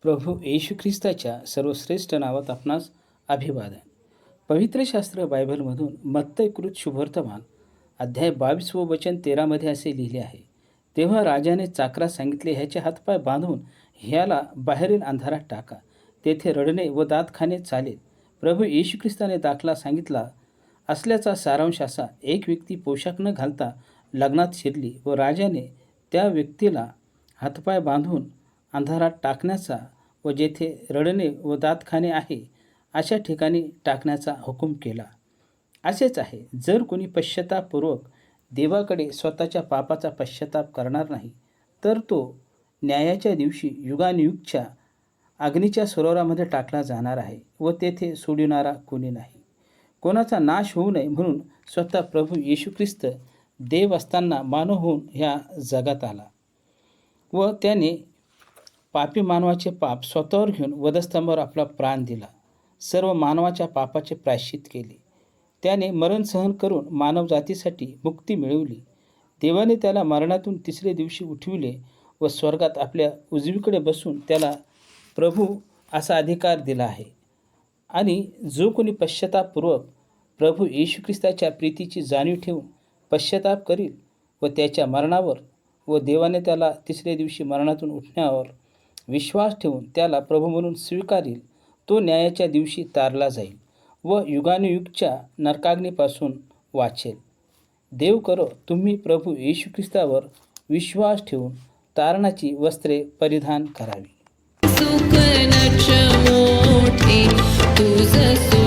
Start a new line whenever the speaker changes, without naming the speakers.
प्रभू येशू ख्रिस्ताच्या सर्वश्रेष्ठ नावात आपणास अभिवादन. पवित्र शास्त्र बायबलमधून मत्तयकृत शुभवर्तमान अध्याय 22 व वचन 13 मध्ये असे लिहिले आहे. तेव्हा राजाने चाकरास सांगितले, ह्याचे हातपाय बांधून ह्याला बाहेरील अंधारात टाका, तेथे रडणे व दात खाणे चालेल. प्रभू येशू ख्रिस्ताने दाखला सांगितला असल्याचा सारांश असा: एक व्यक्ती पोशाख न घालता लग्नात शिरली व राजाने त्या व्यक्तीला हातपाय बांधून अंधारात टाकण्याचा व जेथे रडणे व दात खाणे आहे अशा ठिकाणी टाकण्याचा हुकूम केला. असेच आहे, जर कोणी पश्चातापपूर्वक देवाकडे स्वतःच्या पापाचा पश्चाताप करणार नाही, तर तो न्यायाच्या दिवशी युगानुयुगच्या अग्नीच्या सरोवरामध्ये टाकला जाणार आहे व तेथे सोडविणारा कोणी नाही. कोणाचा नाश होऊ नये म्हणून स्वतः प्रभू येशू ख्रिस्त देव असताना मानव होऊन ह्या जगात आला व त्याने पापी मानवाचे पाप स्वतःवर घेऊन वधस्तंभावर आपला प्राण दिला. सर्व मानवाच्या पापाचे प्रायश्चित केले. त्याने मरण सहन करून मानव जातीसाठी मुक्ती मिळवली. देवाने त्याला मरणातून तिसरे दिवशी उठविले व स्वर्गात आपल्या उजवीकडे बसून त्याला प्रभू असा अधिकार दिला आहे. आणि जो कोणी पश्चातापपूर्वक प्रभू येशू ख्रिस्ताच्या प्रीतीची जाणीव ठेवून पश्चाताप करील व त्याच्या मरणावर व देवाने त्याला तिसऱ्या दिवशी मरणातून उठण्यावर विश्वास ठेवून त्याला प्रभू म्हणून स्वीकारील, तो न्यायाच्या दिवशी तारला जाईल व युगानुयुगच्या नरकाग्नीपासून वाचेल. देव करो तुम्ही प्रभू येशू ख्रिस्तावर विश्वास ठेवून तारणाची वस्त्रे परिधान करावी.
सुख मोठे तुझ